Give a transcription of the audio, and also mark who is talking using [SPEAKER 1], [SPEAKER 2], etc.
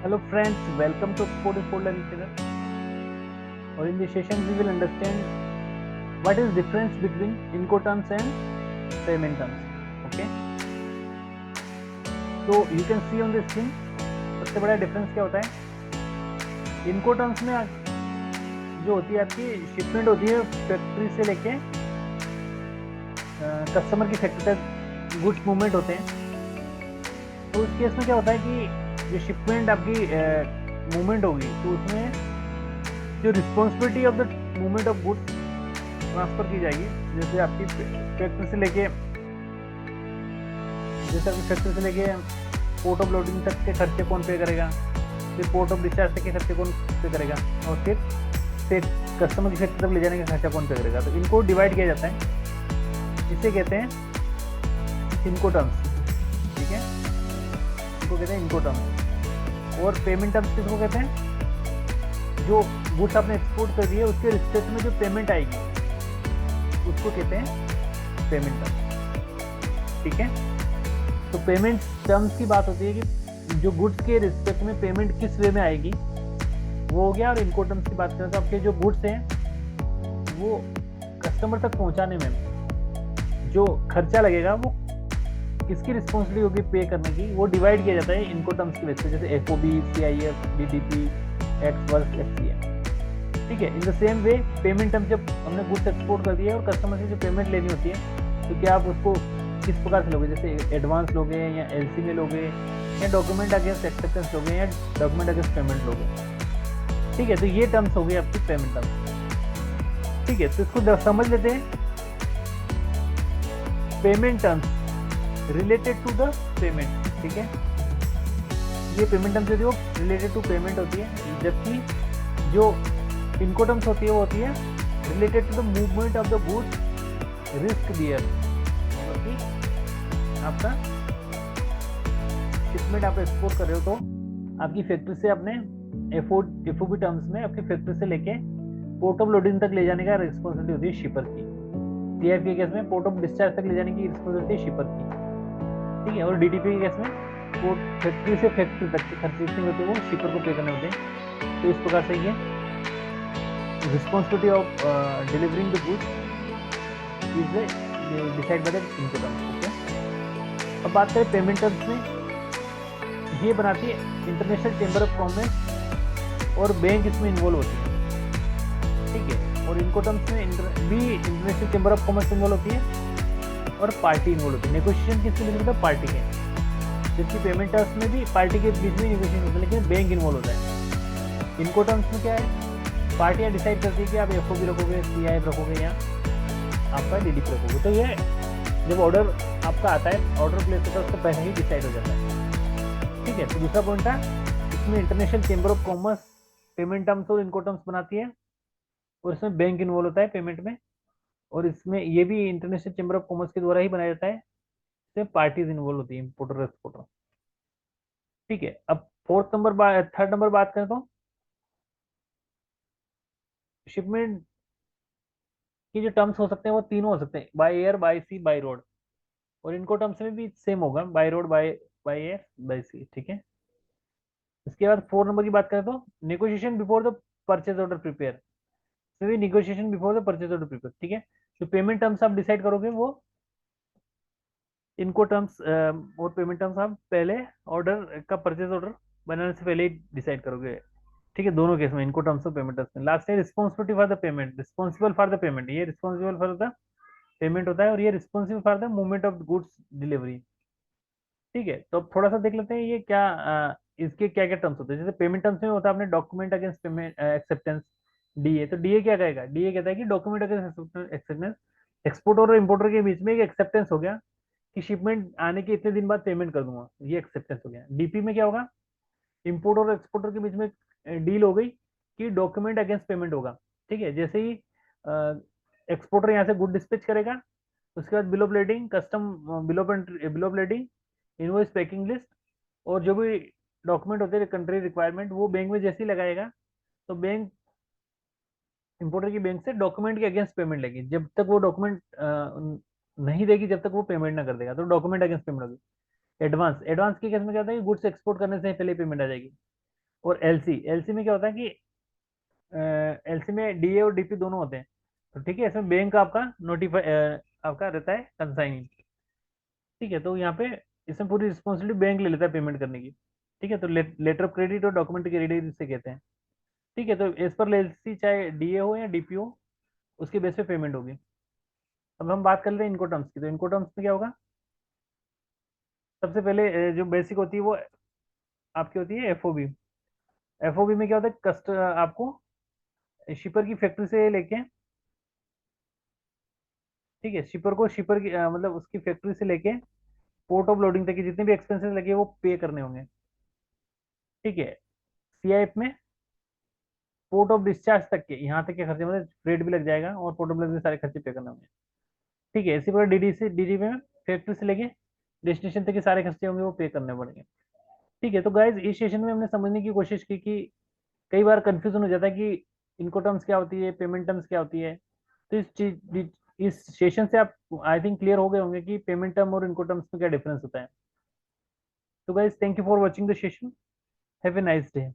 [SPEAKER 1] Hello friends, welcome to Export Import Learning Channel. Or in this session, we will understand what is difference between Incoterms and payment terms. Okay. So you can see on the screen, सबसे बड़ा difference क्या होता है? Incoterms में जो होती है आपकी शिपमेंट होती है फैक्ट्री से लेके कस्टमर की फैक्ट्री तक गुड्स मूवमेंट होते हैं. तो उस केस में क्या होता है कि जो शिपमेंट आपकी मूवमेंट होगी तो उसमें जो responsibility of the movement of goods transfer की जाएगी. जैसे आपकी फैक्ट्री से लेके पोर्ट ऑफ लोडिंग तक के खर्चे कौन पे करेगा, फिर पोर्ट ऑफ डिस्चार्ज तक के खर्चे कौन पे करेगा, और फिर कस्टमर की फैक्ट्री तक ले जाने का खर्चा कौन पे करेगा. तो इनको डिवाइड किया जाता है. इसे कहते हैं इनको टर्म्स. ठीक है, इनको कहते हैं इनको टर्म्स. और पेमेंट टर्म्स किसको कहते हैं? जो गुड्स आपने एक्सपोर्ट कर दिए उसके रिस्पेक्ट में जो पेमेंट आएगी उसको कहते हैं पेमेंट टर्म्स. ठीक है, तो पेमेंट टर्म्स की बात होती है कि जो गुड्स के रिस्पेक्ट में पेमेंट किस वे में आएगी वो हो गया. और इनको टर्म्स की बात करें तो आपके जो गुड्स हैं वो कस्टमर तक पहुंचाने में जो खर्चा लगेगा वो किसकी रिस्पॉन्सिबिलिटी होगी पे करने की, वो डिवाइड किया जाता है इनको टर्म्स के बेस पे. जैसे FOB, CIF, DDP, ex works, FCM. ठीक है, in the same way payment term जब हमने गुड्स एक्सपोर्ट कर दिया और कस्टमर से जो पेमेंट लेनी होती है तो क्या आप उसको किस प्रकार से लोगे? जैसे एडवांस लोगे या LC में लोगे या डॉक्यूमेंट अगेंस्ट एक्सेप्टेंस लोगे या डॉक्यूमेंट अगेंस्ट पेमेंट लोगे. ठीक है, तो ये टर्म्स हो गए आपकी पेमेंट टर्म्स. ठीक है, तो इसको समझ लेते हैं. Payment terms related to the payment. ठीक है, ये पेमेंट टर्म्स जो रिलेटेड टू पेमेंट होती है, जबकि जो इनको टर्म्स होती है वो होती है related to the movement of the goods risk bear. मतलब कि आपका शिपमेंट आप एक्सपोर्ट कर रहे हो तो आपकी फैक्ट्री से अपने FOB टर्म्स में आपकी फैक्ट्री से लेके पोर्ट ऑफ लोडिंग तक ले जाने का रिस्पॉन्सिबिलिटी होती है शिपर की. CIF के केस में पोर्ट ऑफ डिस्चार्ज तक ले जाने की रिस्पॉन्सिबिलिटी शिपर की. ठीक है, और DDP के केस में वो फैक्ट्री से फैक्ट्री तक के खर्चे जितने होते हैं वो शिपर को पे करने होते हैं. तो इस प्रकार से ये responsibility of delivering the goods is decide by the इनको टर्म्स. ओके, अब बात करें पेमेंट टर्म्स में, ये बनाती है इंटरनेशनल चेंबर ऑफ कॉमर्स और बैंक इसमें इन्वॉल्व होती है. ठीक है, और इनको टर्म्स में भी international chamber of commerce involve होती है और पार्टी इन्वॉल्व होती है. नेगोशिएशन किसके लिए होता है? पार्टी के. जबकि पेमेंट टर्म्स में भी पार्टी के बीच में नेगोशिएशन होता है लेकिन बैंक इन्वॉल्व होता है. इनको टर्म्स में क्या है? पार्टियां डिसाइड करती है कि आप FOB रखोगे, CIF रखोगे या आपका DDP रखोगे. तो ये जब ऑर्डर आपका आता है, ऑर्डर प्लेस होता है, उससे पहले ही डिसाइड हो जाता है. ठीक है, तो दूसरा पॉइंट था इसमें international chamber of commerce payment terms और इनको टर्म्स बनाती है और इसमें बैंक इन्वॉल्व होता है पेमेंट में. और इसमें ये भी इंटरनेशनल चेंबर ऑफ कॉमर्स के द्वारा ही बनाया जाता है. इसमें पार्टीज इन्वॉल्व होती है, इंपोर्टर एक्सपोर्टर. ठीक है, अब थर्ड नंबर बात करें तो शिपमेंट के जो टर्म्स हो सकते हैं वो तीनों हो सकते हैं, by air, by sea, by road. और इनको टर्म्स में भी सेम होगा, by road, by by air, by sea. ठीक है, इसके बाद 4 नंबर की बात करें तो negotiation before the purchase order prepare. भी negotiation before the purchase order prepare. ठीक है, जो पेमेंट टर्म्स आप डिसाइड करोगे वो इनको टर्म्स और पेमेंट टर्म्स आप पहले ऑर्डर का परचेज ऑर्डर बनाने से पहले ही डिसाइड करोगे. ठीक है, दोनों केस में इनको टर्म्स और पेमेंट टर्म्स में. लास्ट है responsibility for the payment. Responsible for the payment, ये रिस्पॉन्सिबल फॉर द पेमेंट होता है और ये responsible for the movement of goods delivery. ठीक है, तो अब थोड़ा सा देख लेते हैं ये क्या इसके क्या क्या टर्म्स होते हैं. जैसे पेमेंट टर्म्स में होता है अपने document against payment acceptance, DA. तो DA क्या कहेगा? DA कहता है कि डॉक्यूमेंट अगेंस्ट एक्सेप्टेंस, एक्सपोर्टर और इंपोर्टर के बीच में एक एक्सेप्टेंस हो गया कि शिपमेंट आने के इतने दिन बाद पेमेंट कर दूंगा, ये एक्सेप्टेंस हो गया. DP में क्या होगा? इंपोर्टर और एक्सपोर्टर के बीच में डील हो गई कि डॉक्यूमेंट अगेंस्ट पेमेंट होगा. ठीक है, जैसे ही एक्सपोर्टर यहाँ से गुड डिस्पैच करेगा उसके बाद bill of lading, custom bill of lading, invoice, packing list और जो भी डॉक्यूमेंट होते हैं कंट्री रिक्वायरमेंट वो बैंक में जैसे ही लगाएगा तो बैंक इंपोर्टर की बैंक से डॉक्यूमेंट के अगेंस्ट पेमेंट लेगी. जब तक वो डॉक्यूमेंट नहीं देगी जब तक वो पेमेंट ना कर देगा तो डॉक्यूमेंट अगेंस्ट पेमेंट होगी. एडवांस, एडवांस के केस में क्या होता है कि गुड्स एक्सपोर्ट करने से पहले पेमेंट आ जाएगी. और एलसी, एलसी में क्या होता है कि एलसी में डीए और डीपी दोनों होते हैं। तो ठीक है, इसमें बैंक आपका नोटिफाई आपका रहता है कंसाइनी। ठीक है, तो यहाँ पे इसमें पूरी रिस्पॉन्सिबिलिटी बैंक ले लेता है पेमेंट करने की। ठीक है, तो लेटर ऑफ क्रेडिट और डॉक्यूमेंट क्रेडिट इसे कहते हैं। ठीक है, तो एज पर एलसी चाहे डीए हो या डीपी हो, उसके बेस पे पेमेंट होगी। अब हम बात कर रहे हैं इनको टर्म्स की, तो इनको टर्म्स में क्या होगा, सबसे पहले जो बेसिक होती है वो आपकी होती है एफओबी। एफओबी में क्या होता है, आपको शिपर की फैक्ट्री से लेके, ठीक है, शिपर को शिपर की मतलब उसकी फैक्ट्री से लेके पोर्ट ऑफ लोडिंग तक के जितने भी एक्सपेंसेस लगे वो पे करने होंगे। ठीक है, सीआईएफ में पोर्ट ऑफ डिस्चार्ज तक के, यहाँ तक के खर्चे, मतलब फ्रेट भी लग जाएगा और पोर्ट ऑफ लोडिंग सारे खर्चे पे करने होंगे। ठीक है, इसी प्रकार डीडी से, डीडी में फैक्ट्री से लेके डेस्टिनेशन तक के सारे खर्चे होंगे वो पे करने पड़ेंगे। ठीक है, तो गाइज इस सेशन में हमने समझने की कोशिश की कि कई बार कंफ्यूजन हो जाता है कि इनको टर्म्स क्या होती है, पेमेंट टर्म्स क्या होती है। तो इस सेशन से आप आई थिंक क्लियर हो गए होंगे कि पेमेंट टर्म और इनको टर्म्स में क्या डिफरेंस होता है। तो guys thank you for watching the session, have a nice day.